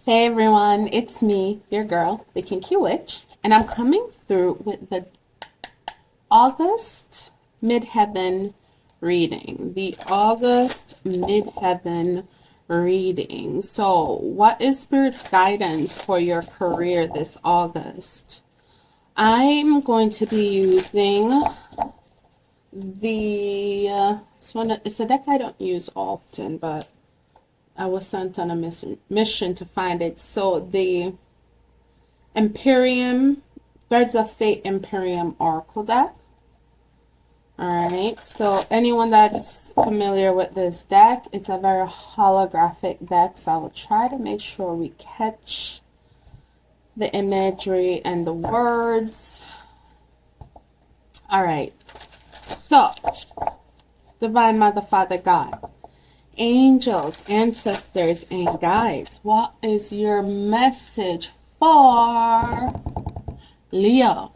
Hey everyone, it's me, your girl, the Kinky Witch, and I'm coming through with the August Midheaven reading. The August Midheaven reading. So, what is Spirit's guidance for your career this August? I'm going to be using it's a deck I don't use often, but I was sent on a mission to find it. So the Imperium, Threads of Fate Imperium Oracle deck. Alright, so anyone that's familiar with this deck, it's a very holographic deck, so I will try to make sure we catch the imagery and the words. Alright, so Divine Mother, Father, God, angels, ancestors, and guides, what is your message for Leo?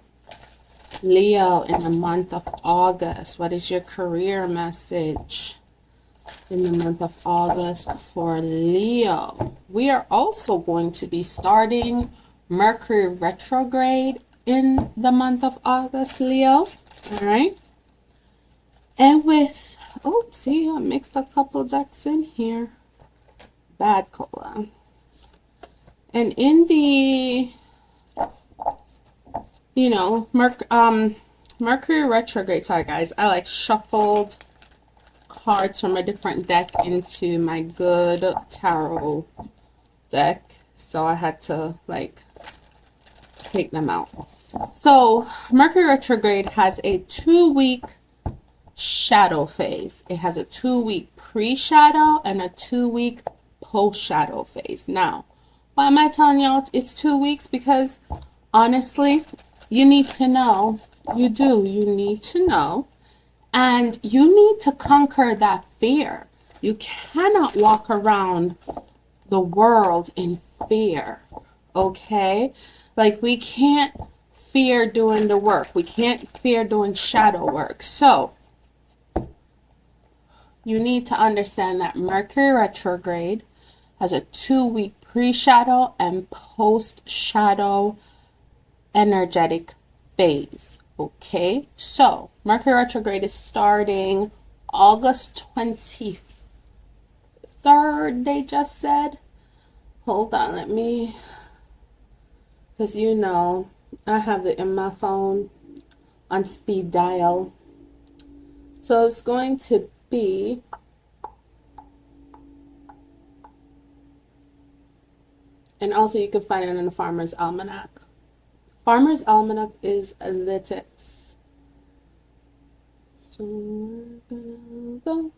Leo in the month of August. What is your career message in the month of August for Leo? We are also going to be starting Mercury retrograde in the month of August, Leo. All right. And with, oh, see, I mixed a couple decks in here. Bad cola. And in the, Mercury retrograde, sorry guys, I like shuffled cards from a different deck into my good tarot deck. So I had to like take them out. So Mercury retrograde has a 2-week shadow phase. It has a 2-week pre-shadow and a 2-week post-shadow phase. Now, why am I telling y'all it's 2 weeks? Because honestly, you need to know. You need to know. And you need to conquer that fear. You cannot walk around the world in fear. Okay? Like, we can't fear doing the work. We can't fear doing shadow work. So, you need to understand that Mercury retrograde has a 2-week pre-shadow and post-shadow energetic phase. Okay, so Mercury retrograde is starting August 23rd, they just said. Hold on, let me, because I have it in my phone on speed dial. So it's going to be and also you can find it in the Farmer's Almanac. Farmer's Almanac is the tips. So we're gonna go.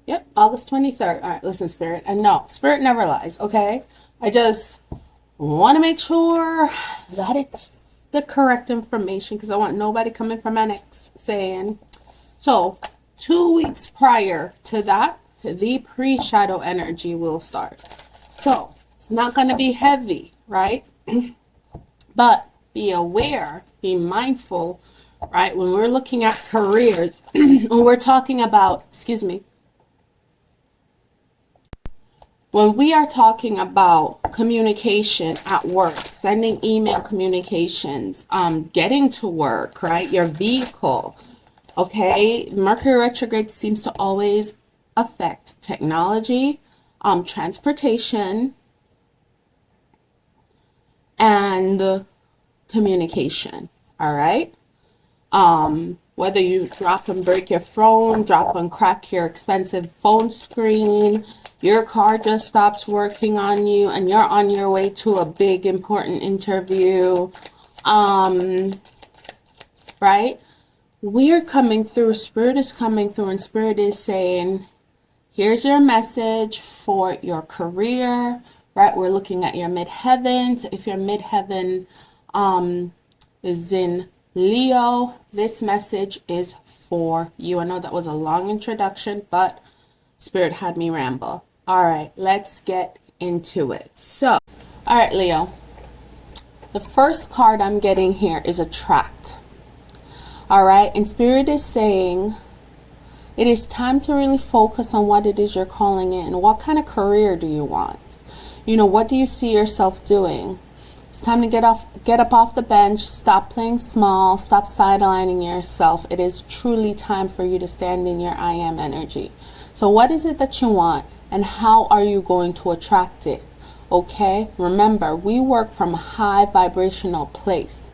Yep, August 23rd. All right, listen, Spirit. And no, Spirit never lies, okay? I just want to make sure that it's the correct information because I want nobody coming from annex saying. So 2 weeks prior to that, the pre-shadow energy will start. So it's not going to be heavy, right? But be aware, be mindful, right? When we're looking at careers, when we're talking about, when we are talking about communication at work, sending email communications, getting to work, right? Your vehicle, okay? Mercury retrograde seems to always affect technology, transportation, and communication, all right? Whether you drop and break your phone, drop and crack your expensive phone screen, your car just stops working on you and you're on your way to a big important interview, right? We're coming through, Spirit is coming through, and Spirit is saying, here's your message for your career, right? We're looking at your midheaven. So if your midheaven is in Leo, this message is for you. I know that was a long introduction, but Spirit had me ramble. All right, let's get into it. So, all right, Leo. The first card I'm getting here is a tract. All right, and Spirit is saying It is time to really focus on what it is you're calling in. What kind of career do you want? You know, what do you see yourself doing? It's time to get up off the bench, stop playing small, stop sidelining yourself. It is truly time for you to stand in your I am energy. So what is it that you want, and how are you going to attract it? Okay, remember, we work from a high vibrational place.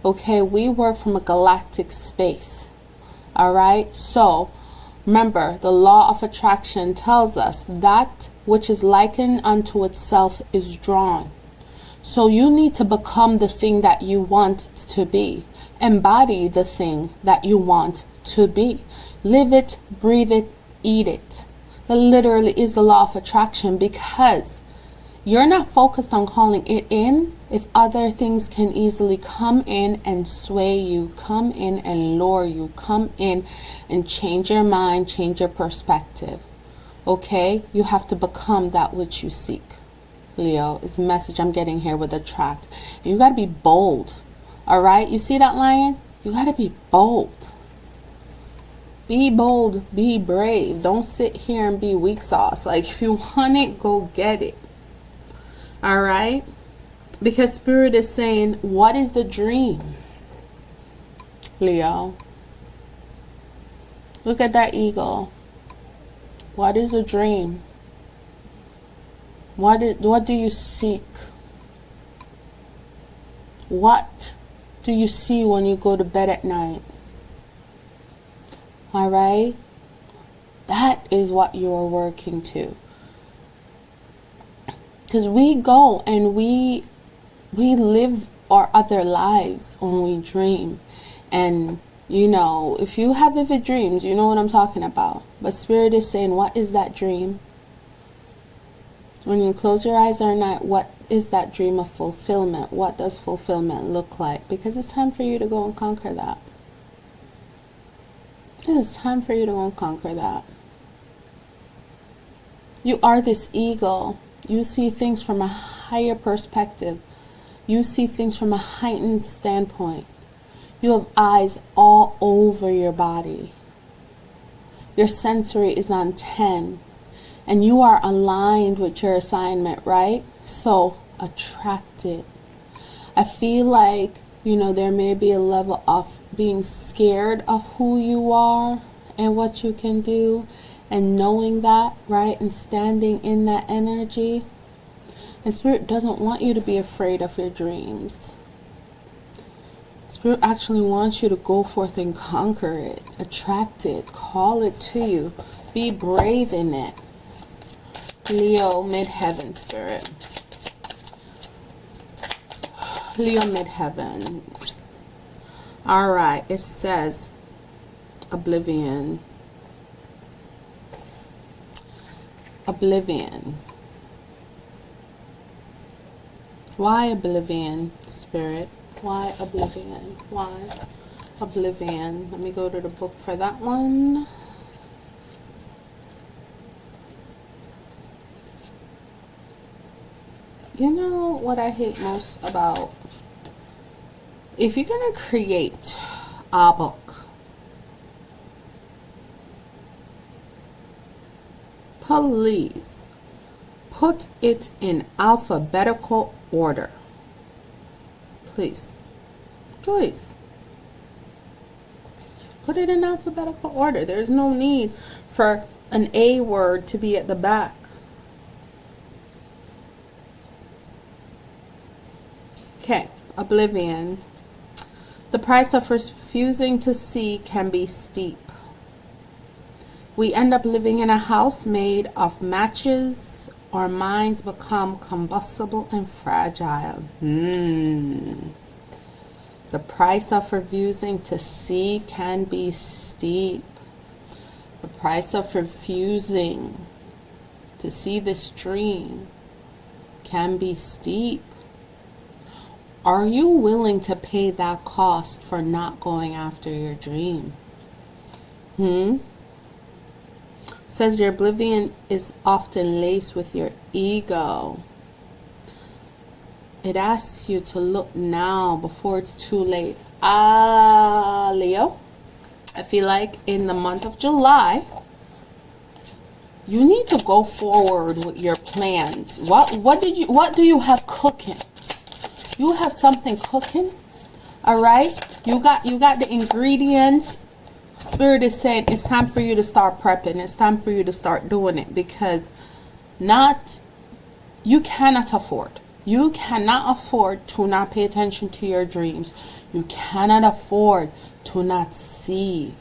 Okay, we work from a galactic space. All right, so remember, the law of attraction tells us that which is likened unto itself is drawn. So you need to become the thing that you want to be. Embody the thing that you want to be. Live it, breathe it, eat it. That literally is the law of attraction, because you're not focused on calling it in if other things can easily come in and sway you, come in and lure you, come in and change your mind, change your perspective. Okay? You have to become that which you seek. Leo, is the message I'm getting here with attract. You got to be bold. All right? You see that, lion? You got to be bold. Be bold, be brave. Don't sit here and be weak sauce. Like, if you want it, go get it. All right? Because Spirit is saying, what is the dream? Leo. Look at that eagle. What is the dream? What do you seek? What do you see when you go to bed at night? All right? That is what you're working to. Because we go and we live our other lives when we dream. And, you know, if you have vivid dreams, you know what I'm talking about. But Spirit is saying, what is that dream? When you close your eyes at night, what is that dream of fulfillment? What does fulfillment look like? Because it's time for you to go and conquer that. It is time for you to go and conquer that. You are this eagle. You see things from a higher perspective. You see things from a heightened standpoint. You have eyes all over your body. Your sensory is on 10. And you are aligned with your assignment, right? So attract it. I feel like, you know, there may be a level of being scared of who you are and what you can do, and knowing that, right? And standing in that energy. And Spirit doesn't want you to be afraid of your dreams. Spirit actually wants you to go forth and conquer it, attract it, call it to you, be brave in it. Leo, Midheaven, Spirit. Leo, Midheaven. All right, it says oblivion. Oblivion. Why oblivion, Spirit? Why oblivion? Why oblivion? Let me go to the book for that one. You know what I hate most about, if you're going to create a book, please put it in alphabetical order. Please. Please. Put it in alphabetical order. There's no need for an A word to be at the back. Okay, oblivion. The price of refusing to see can be steep. We end up living in a house made of matches. Our minds become combustible and fragile. The price of refusing to see can be steep. The price of refusing to see this dream can be steep. Are you willing to pay that cost for not going after your dream? Says your oblivion is often laced with your ego. It asks you to look now before it's too late. Leo. I feel like in the month of July, you need to go forward with your plans. What do you have cooking? You have something cooking, all right? You got the ingredients. Spirit is saying it's time for you to start prepping. It's time for you to start doing it, because you cannot afford. You cannot afford to not pay attention to your dreams. You cannot afford to not see.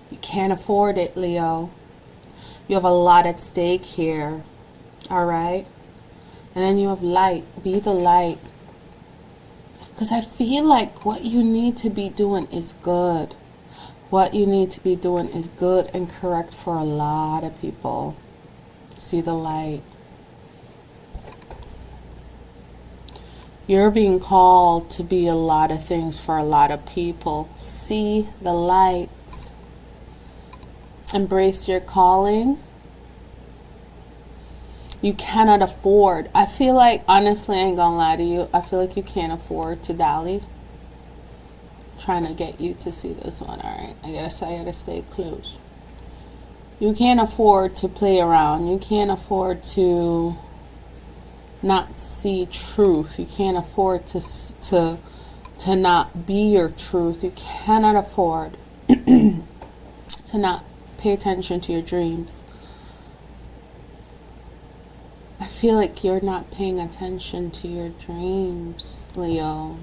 You can't afford it, Leo. You have a lot at stake here, all right? And then you have light. Be the light. Because I feel like what you need to be doing is good. What you need to be doing is good and correct for a lot of people. See the light. You're being called to be a lot of things for a lot of people. See the light. Embrace your calling. You cannot afford. I feel like, honestly, I ain't gonna lie to you, I feel like you can't afford to dally. I'm trying to get you to see this one, alright? I gotta stay close. You can't afford to play around. You can't afford to not see truth. You can't afford to not be your truth. You cannot afford to not pay attention to your dreams. I feel like you're not paying attention to your dreams, Leo.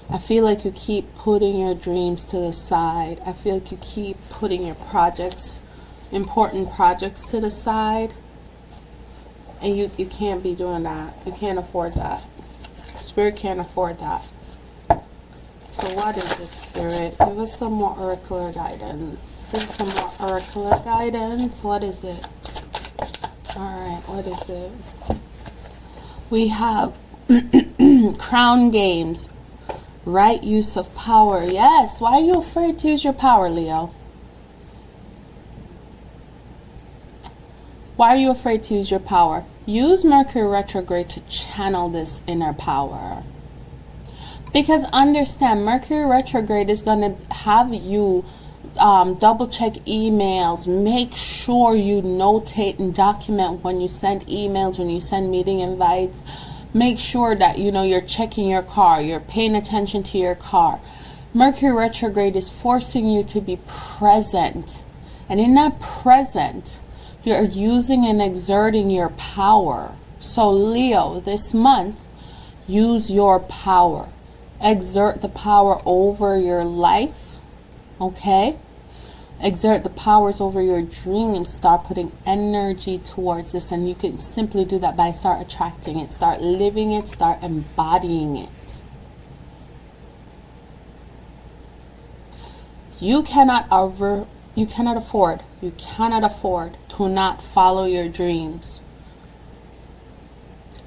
I feel like you keep putting your dreams to the side. I feel like you keep putting your projects, important projects, to the side. And you can't be doing that. You can't afford that. Spirit can't afford that. So what is it, Spirit? Give us some more oracular guidance. Give us some more oracular guidance. What is it? Alright, what is it? We have crown games. Right use of power. Yes, why are you afraid to use your power, Leo? Why are you afraid to use your power? Use Mercury retrograde to channel this inner power. Because understand, Mercury retrograde is going to have you double check emails. Make sure you notate and document when you send emails, when you send meeting invites. Make sure that you're checking your car, you're paying attention to your car. Mercury retrograde is forcing you to be present. And in that present, you're using and exerting your power. So Leo, this month, use your power. Exert the power over your life, okay? Exert the powers over your dreams. Start putting energy towards this, and you can simply do that by start attracting it, start living it, start embodying it. You cannot afford to not follow your dreams.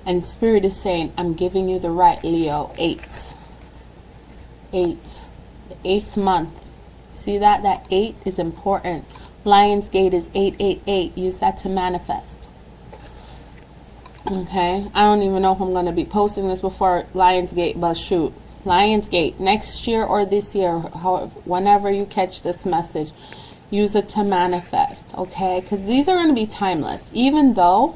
And Spirit is saying, I'm giving you the right, Leo. 8, the 8th month. See that 8 is important. Lionsgate is 888. Use that to manifest. Okay, I don't even know if I'm going to be posting this before Lionsgate, but shoot, Lionsgate next year or this year, whenever you catch this message, use it to manifest. Okay, because these are going to be timeless. Even though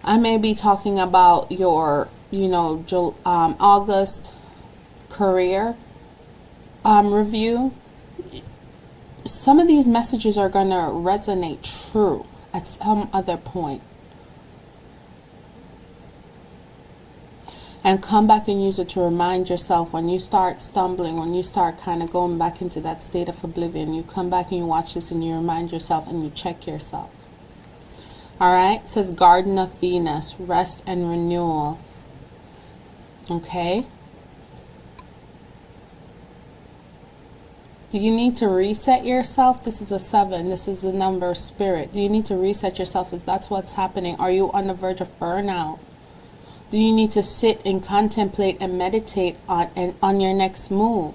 I may be talking about your August career review, some of these messages are going to resonate true at some other point. And come back and use it to remind yourself when you start stumbling, when you start kind of going back into that state of oblivion. You come back and you watch this and you remind yourself and you check yourself. Alright, it says Garden of Venus, rest and renewal. Okay. Do you need to reset yourself? This is a 7. This is a number of spirit. Do you need to reset yourself? Is that's what's happening? Are you on the verge of burnout? Do you need to sit and contemplate and meditate on your next move?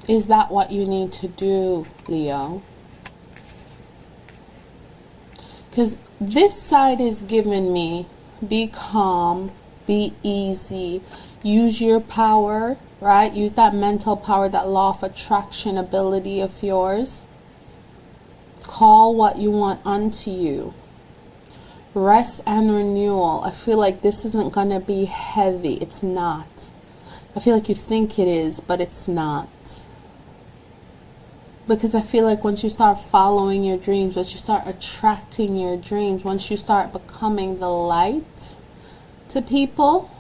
Is that what you need to do, Leo? Because this side is giving me, be calm, Be easy. Use your power, right? Use that mental power, that law of attraction ability of yours. Call what you want unto you. Rest and renewal. I feel like this isn't going to be heavy. It's not. I feel like you think it is, but it's not. Because I feel like once you start following your dreams, once you start attracting your dreams, once you start becoming the light to people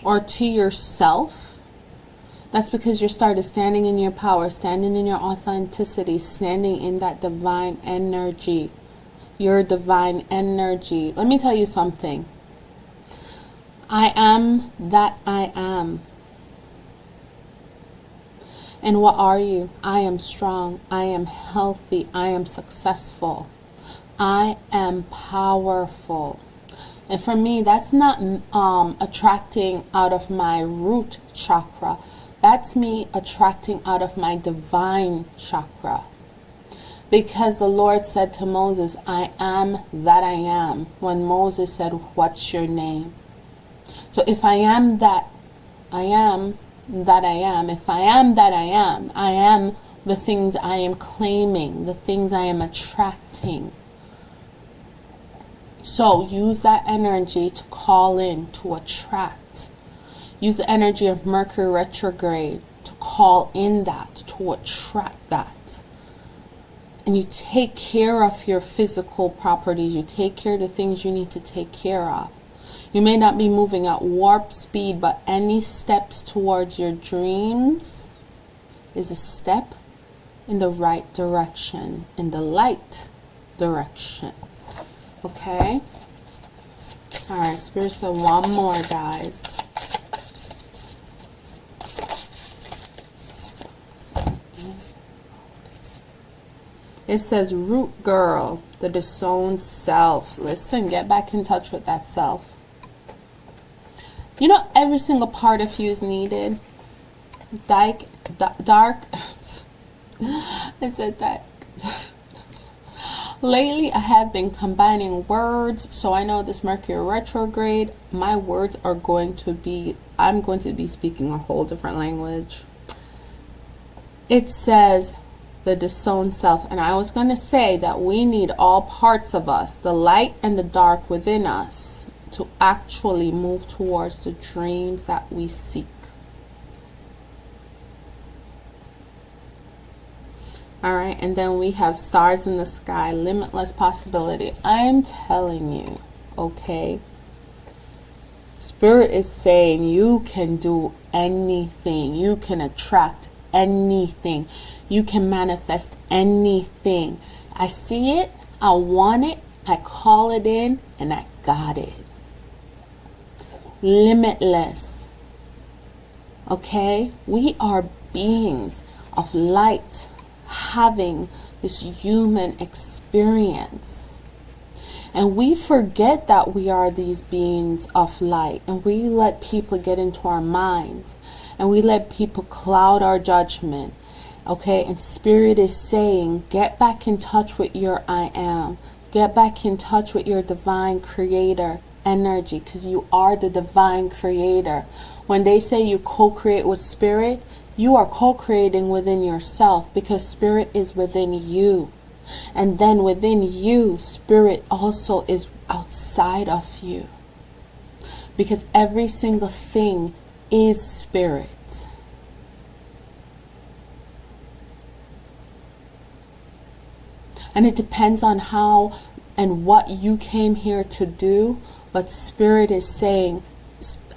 or to yourself, that's because you started standing in your power, standing in your authenticity, standing in that divine energy. Your divine energy. Let me tell you something. I am that I am. And what are you? I am strong. I am healthy. I am successful. I am powerful. And for me, that's not attracting out of my root chakra. That's me attracting out of my divine chakra. Because the Lord said to Moses, I am that I am. When Moses said, what's your name? So if I am that I am, that I am. If I am that I am the things I am claiming, the things I am attracting. So use that energy to call in, to attract. Use the energy of Mercury retrograde to call in that, to attract that. And you take care of your physical properties. You take care of the things you need to take care of. You may not be moving at warp speed, but any steps towards your dreams is a step in the right direction, in the light direction. Okay? Alright, Spirit said one more, guys. It says, root girl, the disowned self. Listen, get back in touch with that self. You know, every single part of you is needed. Dark. I said dark. Lately, I have been combining words. So I know this Mercury retrograde, my words are going to be, I'm going to be speaking a whole different language. It says, the disowned self. And I was going to say that we need all parts of us, the light and the dark within us, to actually move towards the dreams that we seek. Alright, and then we have stars in the sky, limitless possibility. I'm telling you, okay? Spirit is saying you can do anything. You can attract anything. You can manifest anything. I see it, I want it, I call it in, and I got it. Limitless. Okay? We are beings of light having this human experience. And we forget that we are these beings of light. And we let people get into our minds. And we let people cloud our judgment. Okay? And Spirit is saying, get back in touch with your I am. Get back in touch with your divine creator energy, because you are the divine creator. When they say you co-create with Spirit, you are co-creating within yourself, because Spirit is within you. And then within you, Spirit also is outside of you, because every single thing is Spirit. And it depends on how and what you came here to do. But Spirit is saying,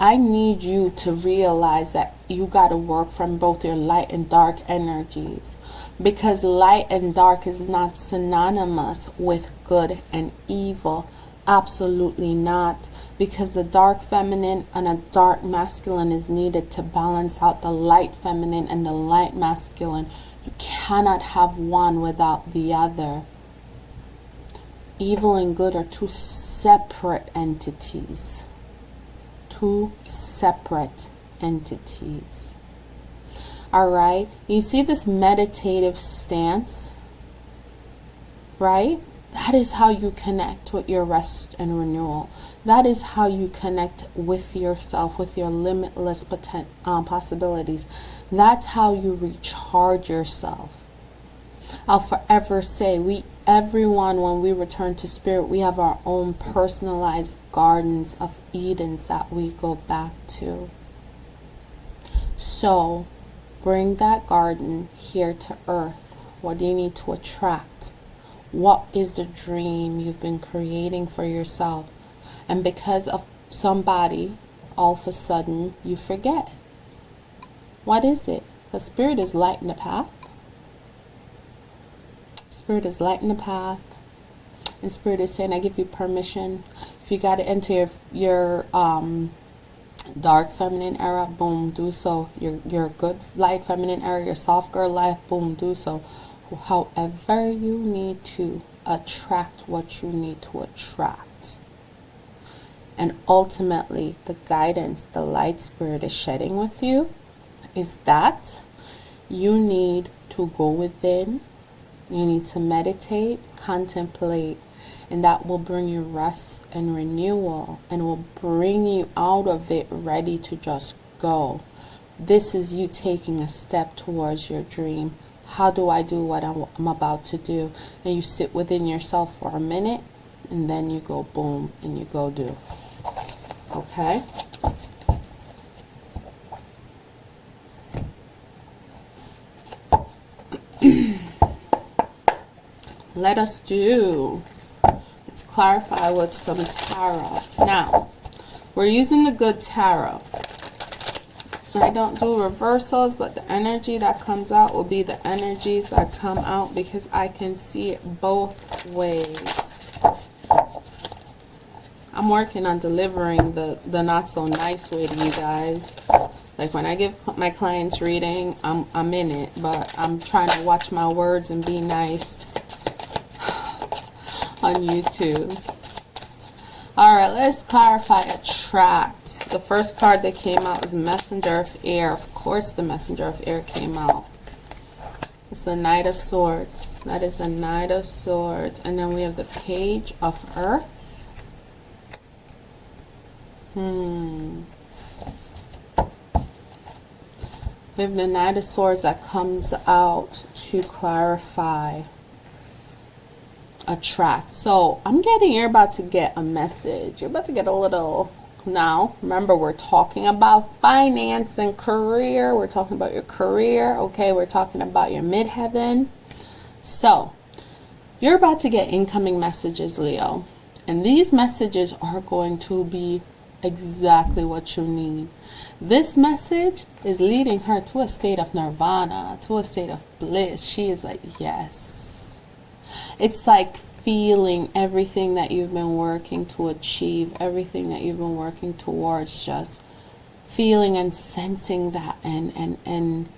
I need you to realize that you got to work from both your light and dark energies. Because light and dark is not synonymous with good and evil. Absolutely not. Because the dark feminine and a dark masculine is needed to balance out the light feminine and the light masculine. You cannot have one without the other. Evil and good are two separate entities. Two separate entities. Alright? You see this meditative stance? Right? That is how you connect with your rest and renewal. That is how you connect with yourself, with your limitless possibilities. That's how you recharge yourself. I'll forever say, everyone, when we return to spirit, we have our own personalized gardens of Edens that we go back to. So bring that garden here to earth. What do you need to attract? What is the dream you've been creating for yourself? And because of somebody, all of a sudden, you forget. What is it? Because spirit is lighting the path. Spirit is lighting the path. And spirit is saying, I give you permission. If you got to enter your dark feminine era, boom, do so. Your good light feminine era, your soft girl life, boom, do so. However you need to attract what you need to attract. And ultimately, the guidance the light spirit is shedding with you is that you need to go within. You need to meditate, contemplate, and that will bring you rest and renewal and will bring you out of it ready to just go. This is you taking a step towards your dream. How do I do what I'm about to do? And you sit within yourself for a minute, and then you go boom, and you go do. Okay? Let's clarify with some tarot. Now, we're using the good tarot. I don't do reversals, but the energy that comes out will be the energies that come out because I can see it both ways. I'm working on delivering the not so nice way to you guys. Like when I give my clients reading, I'm in it, but I'm trying to watch my words and be nice on YouTube. Alright, let's clarify attract. The first card that came out is Messenger of Air. Of course the Messenger of Air came out. It's the Knight of Swords. That is the Knight of Swords. And then we have the Page of Earth. We have the Knight of Swords that comes out to clarify attract. So I'm getting, you're about to get a message. You're about to get a little, now remember we're talking about finance and career. We're talking about your career. Okay, we're talking about your midheaven. So you're about to get incoming messages, Leo, and these messages are going to be exactly what you need. This message is leading her to a state of nirvana, to a state of bliss. She is like, yes. It's like feeling everything that you've been working to achieve, everything that you've been working towards, just feeling and sensing that and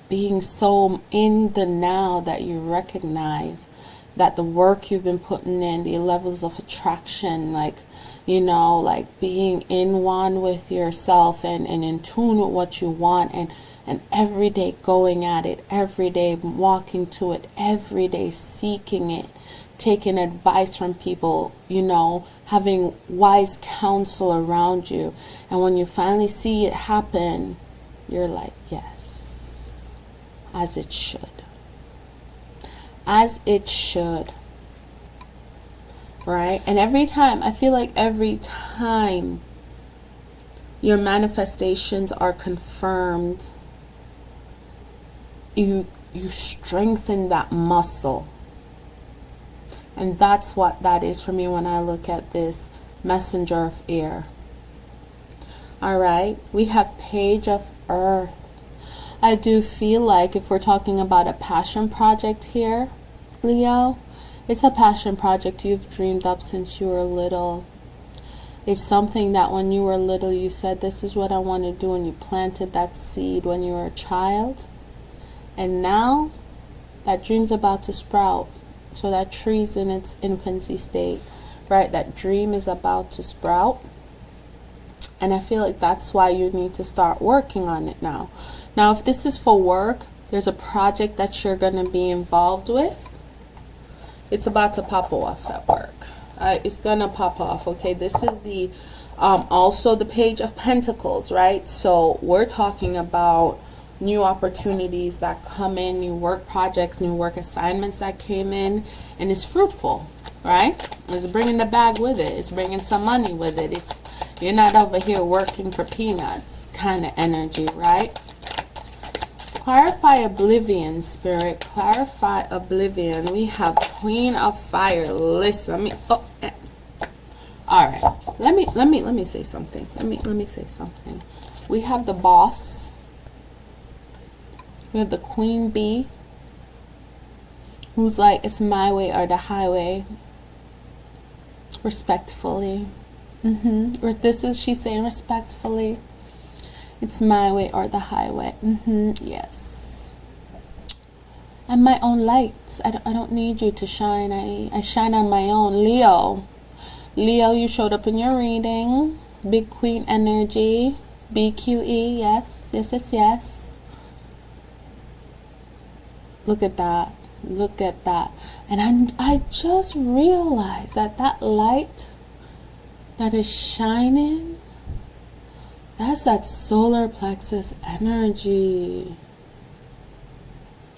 being so in the now that you recognize that the work you've been putting in, the levels of attraction, like, you know, like being in one with yourself and in tune with what you want, and every day going at it, every day walking to it, every day seeking it, taking advice from people, you know, having wise counsel around you. And when you finally see it happen, you're like, yes, as it should. As it should. Right? And every time, I feel like every time your manifestations are confirmed, you strengthen that muscle. And that's what that is for me when I look at this Messenger of Air. Alright, we have Page of Earth. I do feel like if we're talking about a passion project here, Leo, it's a passion project you've dreamed up since you were little. It's something that when you were little you said, this is what I want to do, and you planted that seed when you were a child. And now that dream's about to sprout. So that tree's in its infancy state, right? That dream is about to sprout. And I feel like that's why you need to start working on it now. Now, if this is for work, there's a project that you're going to be involved with. It's about to pop off at work. It's gonna pop off. Okay, this is the also the Page of Pentacles, right? So we're talking about new opportunities that come in, new work projects, new work assignments that came in, and it's fruitful, right? It's bringing the bag with it. It's bringing some money with it. It's, you're not over here working for peanuts kind of energy, right? Clarify oblivion, Spirit. Clarify oblivion. We have Queen of Fire. Listen, all right. Let me say something. Let me say something. We have the Boss. We have the Queen Bee, who's like, it's my way or the highway. Respectfully. Or this is, she's saying respectfully. It's my way or the highway. Yes. I'm my own light. I don't need you to shine. I shine on my own. Leo, you showed up in your reading. Big Queen energy. BQE. Yes. Yes, yes, yes. Look at that. Look at that. And I just realized that that light that is shining, that's that solar plexus energy.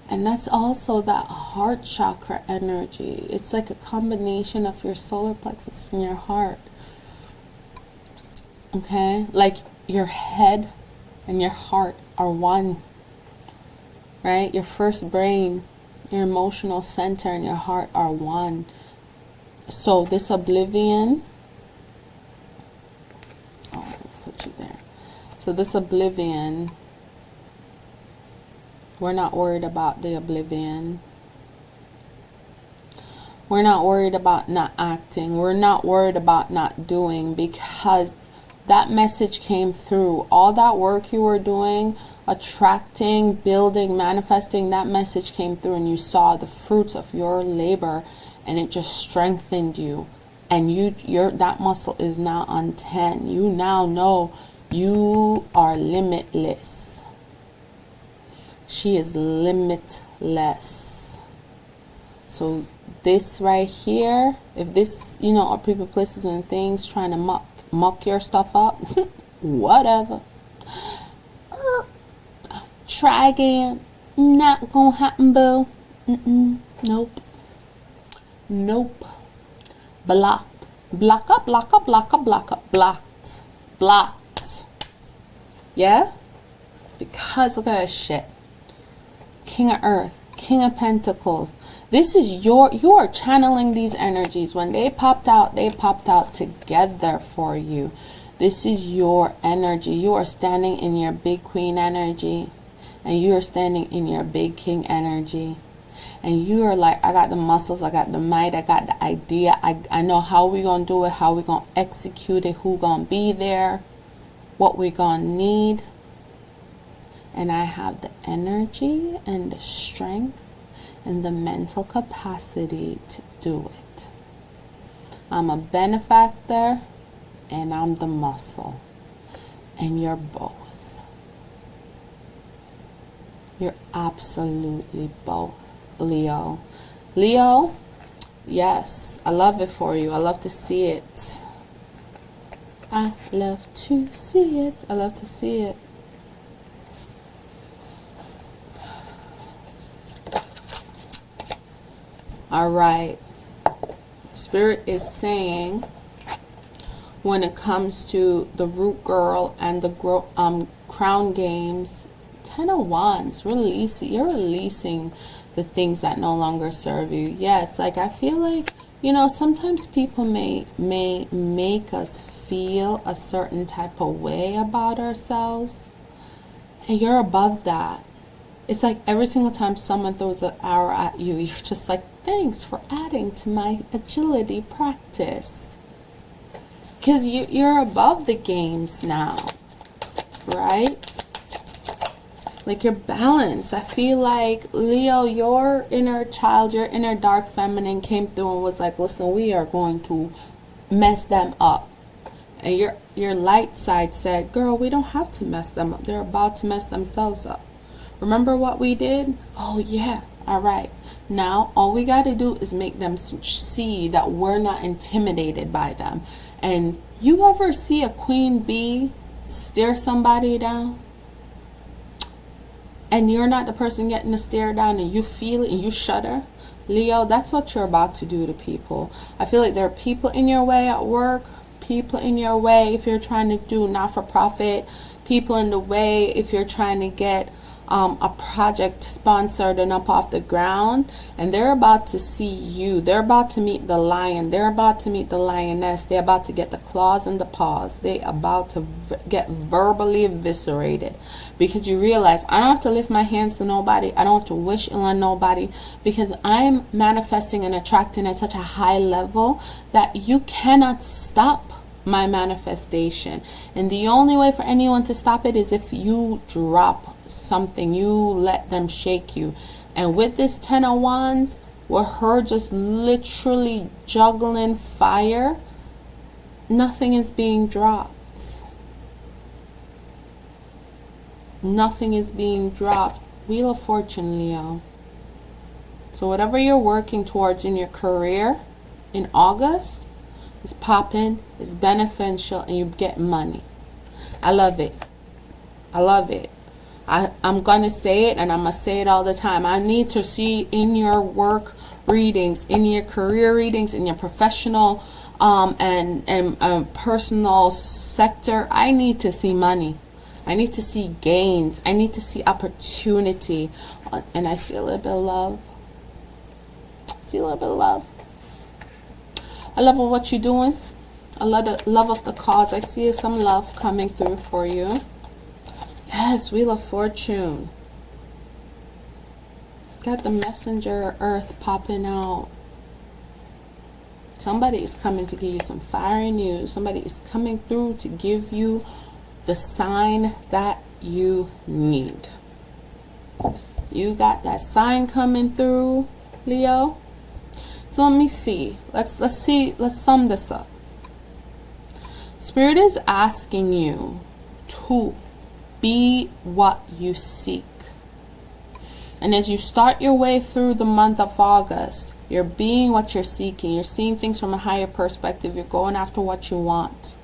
And that's also that heart chakra energy. It's like a combination of your solar plexus and your heart. Okay? Like your head and your heart are one. Right? Your first brain, your emotional center, and your heart are one. So this oblivion, oh, I'll put you there. So this oblivion, we're not worried about the oblivion. We're not worried about not acting. We're not worried about not doing, because that message came through. All that work you were doing, attracting, building, manifesting, that message came through, and you saw the fruits of your labor, and it just strengthened you. And that muscle is now on 10. You now know you are limitless. She is limitless. So this right here, if this, are people, places, and things trying to muck your stuff up, whatever. Try again. Not gonna happen, boo. Nope. Nope. Blocked. Block up, block up, block up, block up. Blocked. Blocked. Yeah? Because look at that shit. King of Earth. King of Pentacles. This is you are channeling these energies. When they popped out together for you. This is your energy. You are standing in your big queen energy. And you are standing in your big king energy. And you are like, I got the muscles, I got the might, I got the idea. I know how we going to do it, how we going to execute it, who going to be there, what we going to need. And I have the energy and the strength and the mental capacity to do it. I'm a benefactor and I'm the muscle. And you're both. You're absolutely both, Leo. Leo, yes, I love it for you. I love to see it. I love to see it. I love to see it. All right. Spirit is saying, when it comes to the Root Girl and the Crown Games, 10 of Wands, you're releasing the things that no longer serve you. Yes, like I feel like, sometimes people may make us feel a certain type of way about ourselves, and you're above that. It's like every single time someone throws an arrow at you, you're just like, thanks for adding to my agility practice. Because you're above the games now, right? Like you're balanced. I feel like, Leo, your inner child, your inner dark feminine came through and was like, listen, we are going to mess them up. And your light side said, girl, we don't have to mess them up. They're about to mess themselves up. Remember what we did? Oh, yeah. All right. Now, all we got to do is make them see that we're not intimidated by them. And you ever see a queen bee stare somebody down? And you're not the person getting the stare down, and you feel it and you shudder? Leo, that's what you're about to do to people. I feel like there are people in your way at work, people in your way if you're trying to do not-for-profit, people in the way if you're trying to get a project sponsored and up off the ground, and they're about to see you. They're about to meet the lion. They're about to meet the lioness. They're about to get the claws and the paws. They're about to get verbally eviscerated, because you realize, I don't have to lift my hands to nobody. I don't have to wish ill on nobody, because I'm manifesting and attracting at such a high level that you cannot stop my manifestation. And the only way for anyone to stop it is if you drop something, you let them shake you. And with this 10 of Wands, with her just literally juggling fire, nothing is being dropped. Nothing is being dropped. Wheel of Fortune, Leo. So whatever you're working towards in your career in August is popping, is beneficial, and you get money. I love it. I love it. I'm going to say it, and I'm going to say it all the time. I need to see in your work readings, in your career readings, in your professional and personal sector, I need to see money. I need to see gains. I need to see opportunity. And I see a little bit of love. See a little bit of love. I love what you're doing. I love of the cause. I see some love coming through for you. Yes, Wheel of Fortune. Got the Messenger Earth popping out. Somebody is coming to give you some fiery news. Somebody is coming through to give you the sign that you need. You got that sign coming through, Leo. So let me see. Let's sum this up. Spirit is asking you to be what you seek. And as you start your way through the month of August, you're being what you're seeking. You're seeing things from a higher perspective. You're going after what you want.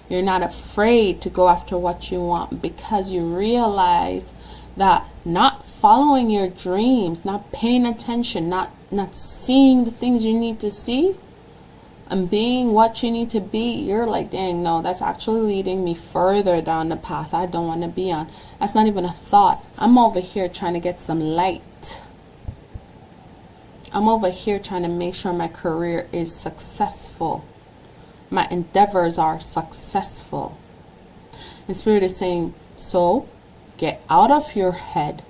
You're not afraid to go after what you want, because you realize that not following your dreams, not paying attention, not seeing the things you need to see, and being what you need to be, you're like, dang, no, that's actually leading me further down the path I don't want to be on. That's not even a thought. I'm over here trying to get some light. I'm over here trying to make sure my career is successful. My endeavors are successful. And Spirit is saying, so get out of your head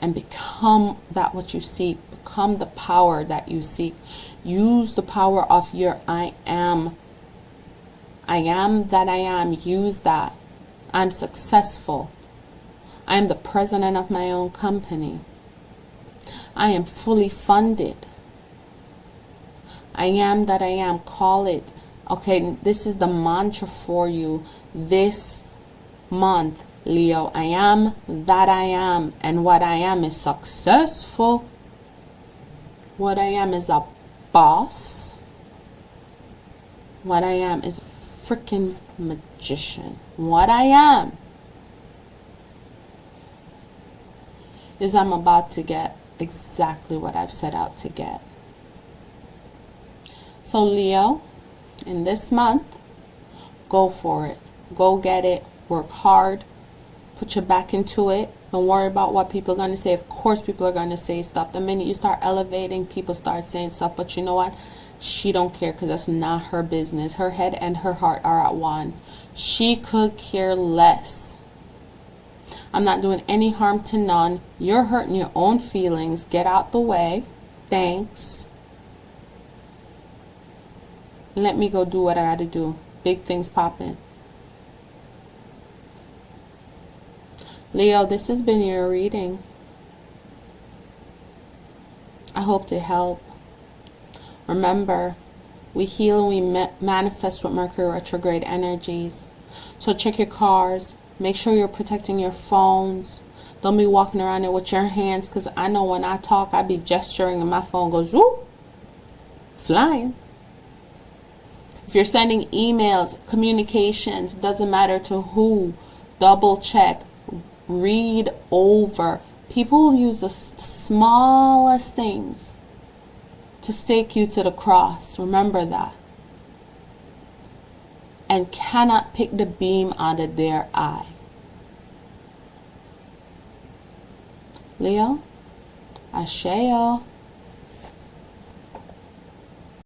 and become that what you seek. Become the power that you seek. Use the power of your I am. I am that I am. Use that. I'm successful. I am the president of my own company. I am fully funded. I am that I am. Call it. Okay, this is the mantra for you this month, Leo. I am that I am. And what I am is successful. What I am is a boss. What I am is a freaking magician. What I am is I'm about to get exactly what I've set out to get. So Leo, in this month, go for it. Go get it. Work hard. Put your back into it. Don't worry about what people are going to say. Of course people are going to say stuff. The minute you start elevating, people start saying stuff. But you know what? She don't care, because that's not her business. Her head and her heart are at one. She could care less. I'm not doing any harm to none. You're hurting your own feelings. Get out the way. Thanks. Let me go do what I got to do. Big things popping. Leo, this has been your reading. I hope to help. Remember, we heal and we manifest with Mercury retrograde energies. So check your cars. Make sure you're protecting your phones. Don't be walking around there with your hands, because I know when I talk, I be gesturing and my phone goes whoop, flying. If you're sending emails, communications, doesn't matter to who, double check, read over. People use the smallest things to stake you to the cross. Remember that. And cannot pick the beam out of their eye. Leo, Asheo.